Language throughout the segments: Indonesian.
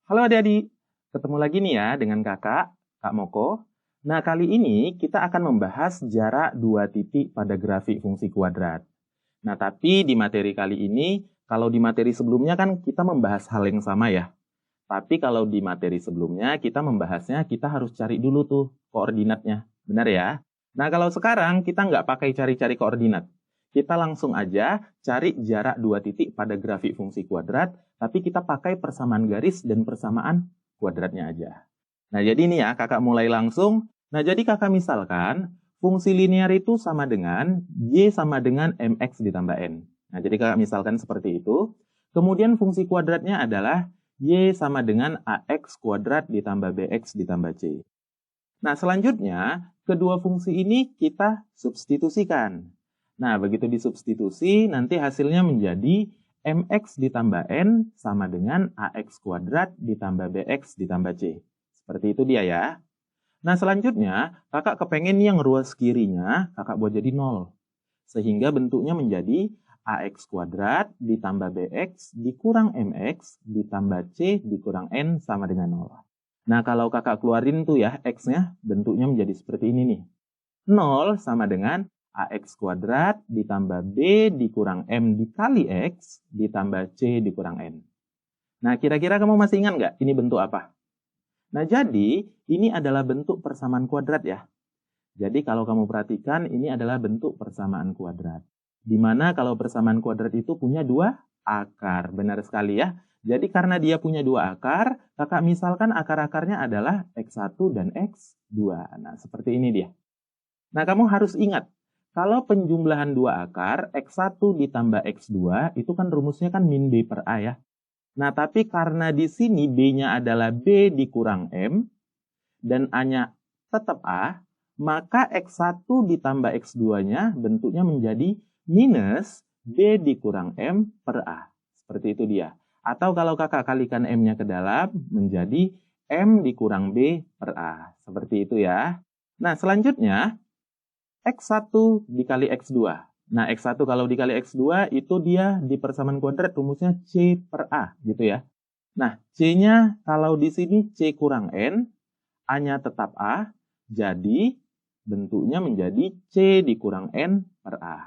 Halo adik-adik, ketemu lagi nih ya dengan Kak Moko. Nah, kali ini kita akan membahas jarak dua titik pada grafik fungsi kuadrat. Nah, tapi di materi kali ini, kalau di materi sebelumnya kan kita membahas hal yang sama ya. Tapi kalau di materi sebelumnya kita membahasnya, kita harus cari dulu tuh koordinatnya. Benar ya? Nah, kalau sekarang kita nggak pakai cari-cari koordinat. Kita langsung aja cari jarak dua titik pada grafik fungsi kuadrat, tapi kita pakai persamaan garis dan persamaan kuadratnya aja. Nah, jadi ini ya, kakak mulai langsung. Nah, jadi kakak misalkan, fungsi linear itu sama dengan Y sama dengan MX ditambah N. Nah, jadi kakak misalkan seperti itu. Kemudian fungsi kuadratnya adalah Y sama dengan AX kuadrat ditambah BX ditambah C. Nah, selanjutnya, kedua fungsi ini kita substitusikan. Nah, begitu disubstitusi, nanti hasilnya menjadi MX ditambah N sama dengan AX kuadrat ditambah BX ditambah C. Seperti itu dia ya. Nah, selanjutnya, kakak kepengen yang ruas kirinya, kakak buat jadi 0. Sehingga bentuknya menjadi AX kuadrat ditambah BX dikurang MX ditambah C dikurang N sama dengan 0. Nah, kalau kakak keluarin tuh ya X-nya, bentuknya menjadi seperti ini nih. 0 sama dengan AX kuadrat ditambah B dikurang M dikali X ditambah C dikurang N. Nah, kira-kira kamu masih ingat nggak ini bentuk apa? Nah, jadi ini adalah bentuk persamaan kuadrat ya. Jadi kalau kamu perhatikan, ini adalah bentuk persamaan kuadrat. Di mana kalau persamaan kuadrat itu punya dua akar. Benar sekali ya. Jadi karena dia punya dua akar, kakak misalkan akar-akarnya adalah X1 dan X2. Nah, seperti ini dia. Nah, kamu harus ingat, kalau penjumlahan dua akar, X1 ditambah X2, itu kan rumusnya kan min B per A ya. Nah, tapi karena di sini B-nya adalah B dikurang M, dan A-nya tetap A, maka X1 ditambah X2-nya bentuknya menjadi minus B dikurang M per A. Seperti itu dia. Atau kalau kakak kalikan M-nya ke dalam, menjadi M dikurang B per A. Seperti itu ya. Nah, selanjutnya, X1 dikali X2. Nah, X1 kalau dikali X2 itu dia di persamaan kuadrat rumusnya C per A gitu ya. Nah, C-nya kalau di sini C kurang N, A-nya tetap A, jadi bentuknya menjadi C dikurang N per A.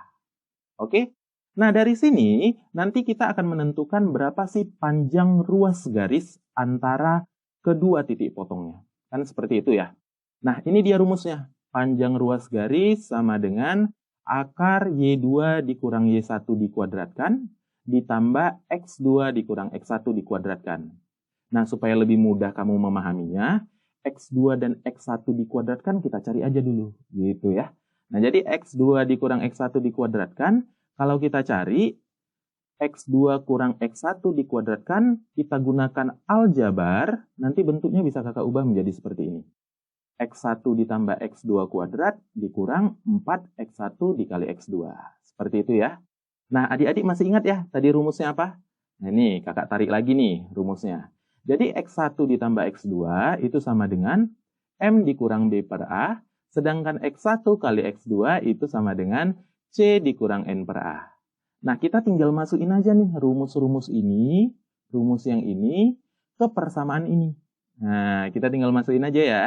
Oke? Nah, dari sini nanti kita akan menentukan berapa sih panjang ruas garis antara kedua titik potongnya. Kan seperti itu ya. Nah, ini dia rumusnya. Panjang ruas garis sama dengan akar Y2 dikurang Y1 dikuadratkan ditambah X2 dikurang X1 dikuadratkan. Nah, supaya lebih mudah kamu memahaminya, X2 dan X1 dikuadratkan kita cari aja dulu, gitu ya. Nah, jadi X2 dikurang X1 dikuadratkan, kalau kita cari X2 kurang X1 dikuadratkan, kita gunakan aljabar, nanti bentuknya bisa kakak ubah menjadi seperti ini. X1 ditambah X2 kuadrat dikurang 4X1 dikali X2. Seperti itu ya. Nah, adik-adik masih ingat ya tadi rumusnya apa? Nah, ini kakak tarik lagi nih rumusnya. Jadi X1 ditambah X2 itu sama dengan M dikurang B per A, sedangkan X1 kali X2 itu sama dengan C dikurang N per A. Nah, kita tinggal masukin aja nih rumus-rumus ini, rumus yang ini, ke persamaan ini. Nah, kita tinggal masukin aja ya.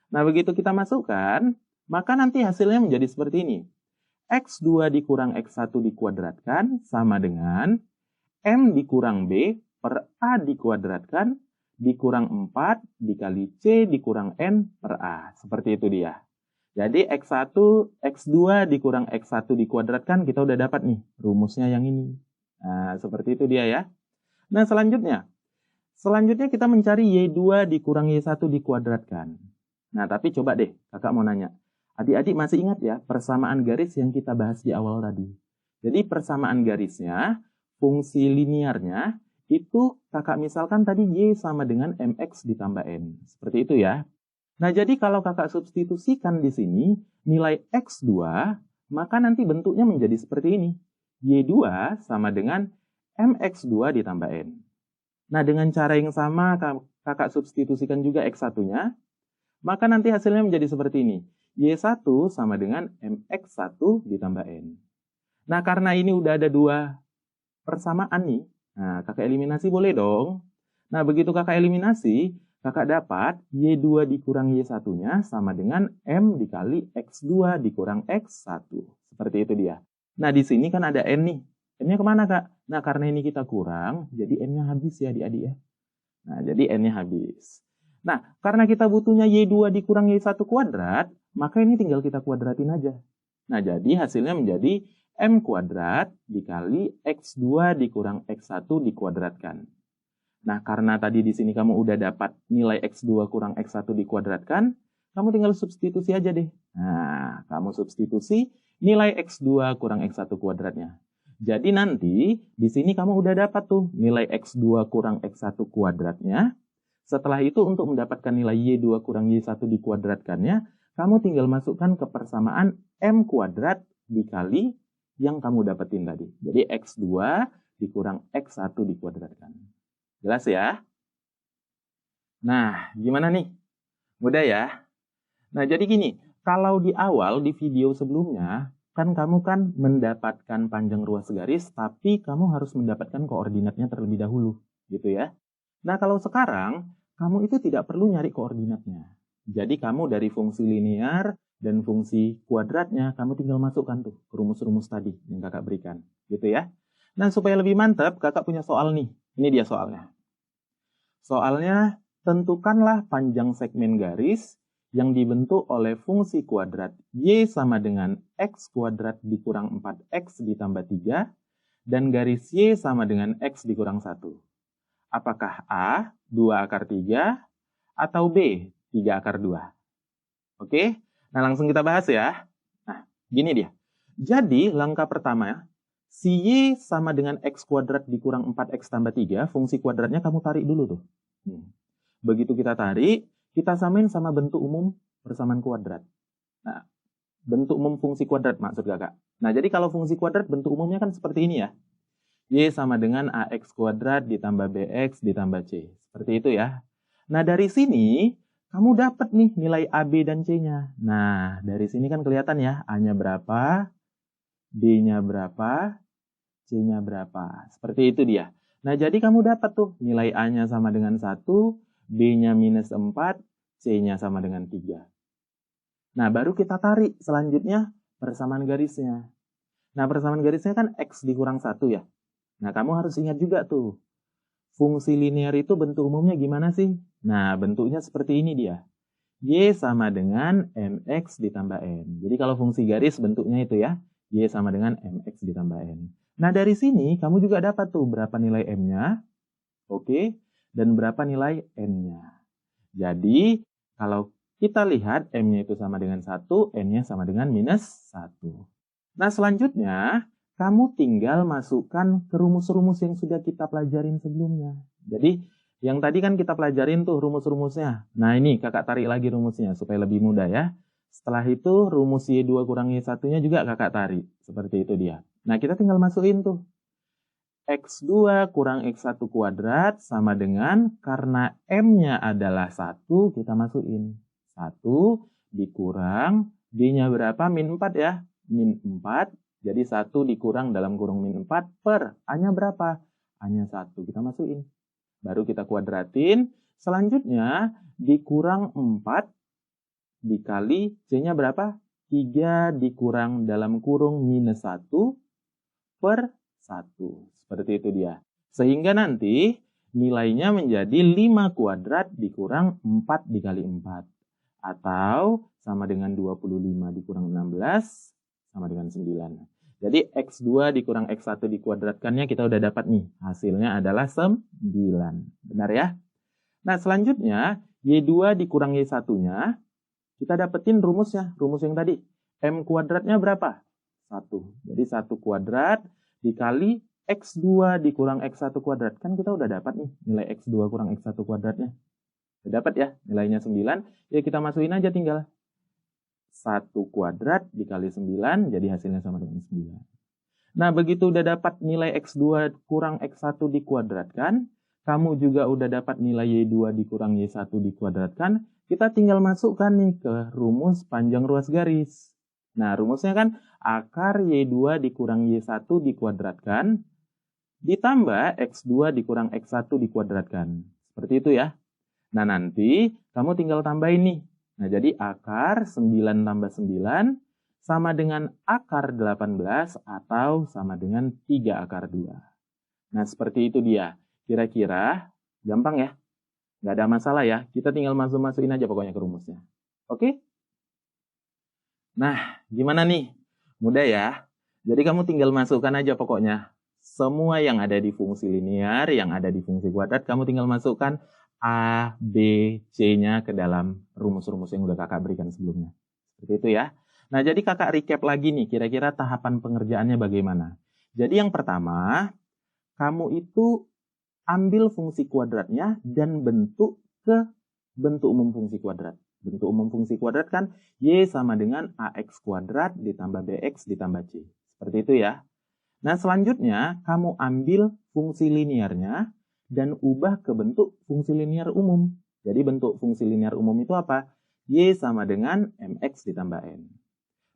Nah, begitu kita masukkan, maka nanti hasilnya menjadi seperti ini. X2 dikurang X1 dikuadratkan sama dengan M dikurang B per A dikuadratkan dikurang 4 dikali C dikurang N per A. Seperti itu dia. Jadi X1, X2 dikurang X1 dikuadratkan, kita udah dapat nih rumusnya yang ini. Nah, seperti itu dia ya. Nah, selanjutnya kita mencari Y2 dikurang Y1 dikuadratkan. Nah, tapi coba deh, kakak mau nanya. Adik-adik masih ingat ya persamaan garis yang kita bahas di awal tadi? Jadi persamaan garisnya, fungsi linearnya, itu kakak misalkan tadi Y sama dengan MX ditambah N. Seperti itu ya. Nah, jadi kalau kakak substitusikan di sini, nilai X2, maka nanti bentuknya menjadi seperti ini. Y2 sama dengan MX2 ditambah N. Nah, dengan cara yang sama, kakak substitusikan juga X1-nya, maka nanti hasilnya menjadi seperti ini. Y1 sama dengan MX1 ditambah N. Nah, karena ini udah ada dua persamaan nih, nah kakak eliminasi boleh dong. Nah, begitu kakak eliminasi, kakak dapat Y2 dikurang Y1-nya sama dengan M dikali X2 dikurang X1. Seperti itu dia. Nah, di sini kan ada N nih. N-nya kemana, Kak? Nah, karena ini kita kurang, jadi N-nya habis ya, adik-adik ya. Nah, jadi N-nya habis. Nah, karena kita butuhnya Y2 dikurang Y1 kuadrat, maka ini tinggal kita kuadratin aja. Nah, jadi hasilnya menjadi M kuadrat dikali X2 dikurang X1 dikuadratkan. Nah, karena tadi di sini kamu udah dapat nilai X2 kurang X1 dikuadratkan, kamu tinggal substitusi aja deh. Nah, kamu substitusi nilai X2 kurang X1 kuadratnya. Jadi nanti di sini kamu udah dapat tuh nilai X2 kurang X1 kuadratnya. Setelah itu untuk mendapatkan nilai Y2 kurang Y1 dikuadratkannya, kamu tinggal masukkan ke persamaan M kuadrat dikali yang kamu dapetin tadi. Jadi X2 dikurang X1 dikuadratkan. Jelas ya? Nah, gimana nih? Mudah ya? Nah, jadi gini, kalau di awal di video sebelumnya, kan kamu kan mendapatkan panjang ruas garis, tapi kamu harus mendapatkan koordinatnya terlebih dahulu, gitu ya. Nah, kalau sekarang, kamu itu tidak perlu nyari koordinatnya. Jadi kamu dari fungsi linear dan fungsi kuadratnya, kamu tinggal masukkan tuh ke rumus-rumus tadi yang kakak berikan, gitu ya. Nah, supaya lebih mantap, kakak punya soal nih. Ini dia soalnya. Soalnya, tentukanlah panjang segmen garis yang dibentuk oleh fungsi kuadrat Y sama dengan X kuadrat dikurang 4X ditambah 3, dan garis Y sama dengan X dikurang 1. Apakah A, 2 akar 3, atau B, 3 akar 2? Oke, nah langsung kita bahas ya. Nah, gini dia. Jadi, langkah pertama, si Y sama dengan X kuadrat dikurang 4X tambah 3, fungsi kuadratnya kamu tarik dulu tuh. Begitu kita tarik, kita samain sama bentuk umum persamaan kuadrat. Nah, bentuk umum fungsi kuadrat maksud kakak. Nah, jadi kalau fungsi kuadrat bentuk umumnya kan seperti ini ya. Y sama dengan AX kuadrat ditambah BX ditambah C. Seperti itu ya. Nah, dari sini kamu dapat nih nilai AB dan C-nya. Nah, dari sini kan kelihatan ya, A-nya berapa, B-nya berapa, C-nya berapa. Seperti itu dia. Nah, jadi kamu dapat tuh nilai A-nya sama dengan 1, B-nya minus 4, C-nya sama dengan 3. Nah, baru kita tarik selanjutnya persamaan garisnya. Nah, persamaan garisnya kan X dikurang 1 ya. Nah, kamu harus ingat juga tuh. Fungsi linear itu bentuk umumnya gimana sih? Nah, bentuknya seperti ini dia. Y sama dengan MX ditambah N. Jadi kalau fungsi garis bentuknya itu ya. Y sama dengan MX ditambah N. Nah, dari sini kamu juga dapat tuh berapa nilai M-nya. Oke. Dan berapa nilai N-nya. Jadi, kalau kita lihat M-nya itu sama dengan 1, N-nya sama dengan minus 1. Nah, selanjutnya, kamu tinggal masukkan ke rumus-rumus yang sudah kita pelajarin sebelumnya. Jadi, yang tadi kan kita pelajarin tuh rumus-rumusnya. Nah, ini kakak tarik lagi rumusnya supaya lebih mudah ya. Setelah itu, rumus Y2 kurang Y1-nya juga kakak tarik. Seperti itu dia. Nah, kita tinggal masukin tuh. X2 kurang X1 kuadrat sama dengan, karena M-nya adalah 1, kita masukin. 1 dikurang, B-nya berapa? Min 4 ya. Min 4, jadi 1 dikurang dalam kurung min 4 per A-nya berapa? A-nya 1, kita masukin. Baru kita kuadratin. Selanjutnya, dikurang 4 dikali C-nya berapa? 3 dikurang dalam kurung minus 1 per 1. Seperti itu dia. Sehingga nanti nilainya menjadi 5 kuadrat dikurang 4 dikali 4. Atau sama dengan 25 dikurang 16 sama dengan 9. Jadi X2 dikurang X1 dikuadratkannya kita udah dapat nih. Hasilnya adalah 9. Benar ya? Nah, selanjutnya Y2 dikurang Y1-nya kita dapetin rumusnya. Rumus yang tadi. M kuadratnya berapa? 1. Jadi 1 kuadrat dikali X2 dikurang X1 kuadrat. Kan kita udah dapat nih nilai X2 kurang X1 kuadratnya. Udah dapat ya nilainya 9. Ya kita masukin aja tinggal. 1 kuadrat dikali 9 jadi hasilnya sama dengan 9. Nah, begitu udah dapat nilai X2 kurang X1 dikuadratkan, kamu juga udah dapat nilai Y2 dikurang Y1 dikuadratkan, kita tinggal masukkan nih ke rumus panjang ruas garis. Nah, rumusnya kan akar Y2 dikurang Y1 dikuadratkan ditambah X2 dikurang X1 dikuadratkan. Seperti itu ya. Nah, nanti kamu tinggal tambahin nih. Nah, jadi akar 9 tambah 9 sama dengan akar 18 atau sama dengan 3 akar 2. Nah, seperti itu dia. Kira-kira gampang ya? Nggak ada masalah ya. Kita tinggal masukin aja pokoknya ke rumusnya. Oke? Nah, gimana nih? Mudah ya? Jadi kamu tinggal masukkan aja pokoknya. Semua yang ada di fungsi linear, yang ada di fungsi kuadrat, kamu tinggal masukkan A, B, C-nya ke dalam rumus-rumus yang udah kakak berikan sebelumnya. Seperti itu ya. Nah, jadi kakak recap lagi nih, kira-kira tahapan pengerjaannya bagaimana. Jadi yang pertama, kamu itu ambil fungsi kuadratnya dan bentuk ke bentuk umum fungsi kuadrat. Bentuk umum fungsi kuadrat kan Y sama dengan AX kuadrat ditambah BX ditambah C. Seperti itu ya. Nah, selanjutnya kamu ambil fungsi linearnya dan ubah ke bentuk fungsi linear umum. Jadi bentuk fungsi linear umum itu apa? Y sama dengan MX ditambah N.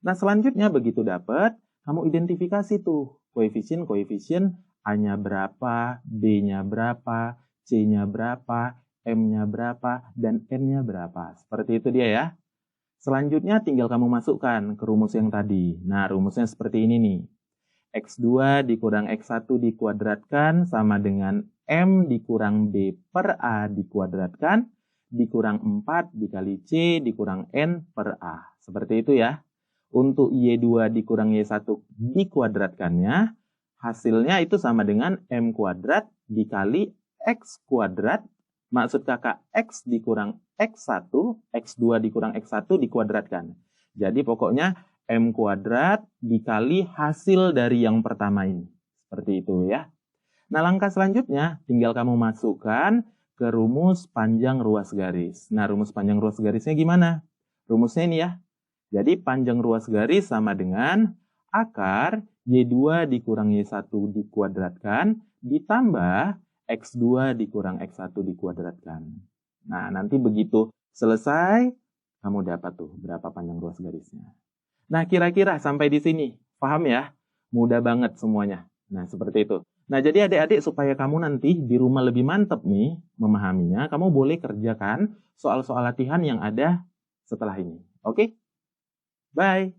Nah, selanjutnya begitu dapat, kamu identifikasi tuh koefisien-koefisien A-nya berapa, B-nya berapa, C-nya berapa, M-nya berapa, dan N-nya berapa. Seperti itu dia ya. Selanjutnya tinggal kamu masukkan ke rumus yang tadi. Nah, rumusnya seperti ini nih. X2 dikurang X1 dikuadratkan sama dengan M dikurang B per A dikuadratkan, dikurang 4 dikali C dikurang N per A. Seperti itu ya. Untuk Y2 dikurang Y1 dikuadratkannya, hasilnya itu sama dengan M kuadrat dikali X kuadrat. Maksud kakak X dikurang X1, X2 dikurang X1 dikuadratkan. Jadi pokoknya M kuadrat dikali hasil dari yang pertama ini. Seperti itu ya. Nah, langkah selanjutnya tinggal kamu masukkan ke rumus panjang ruas garis. Nah, rumus panjang ruas garisnya gimana? Rumusnya ini ya. Jadi panjang ruas garis sama dengan akar Y2 dikurang Y1 dikuadratkan ditambah X2 dikurang X1 dikuadratkan. Nah, nanti begitu selesai, kamu dapat tuh berapa panjang ruas garisnya. Nah, kira-kira sampai di sini, paham ya? Mudah banget semuanya. Nah, seperti itu. Nah, jadi adik-adik supaya kamu nanti di rumah lebih mantep nih memahaminya, kamu boleh kerjakan soal-soal latihan yang ada setelah ini. Oke? Bye!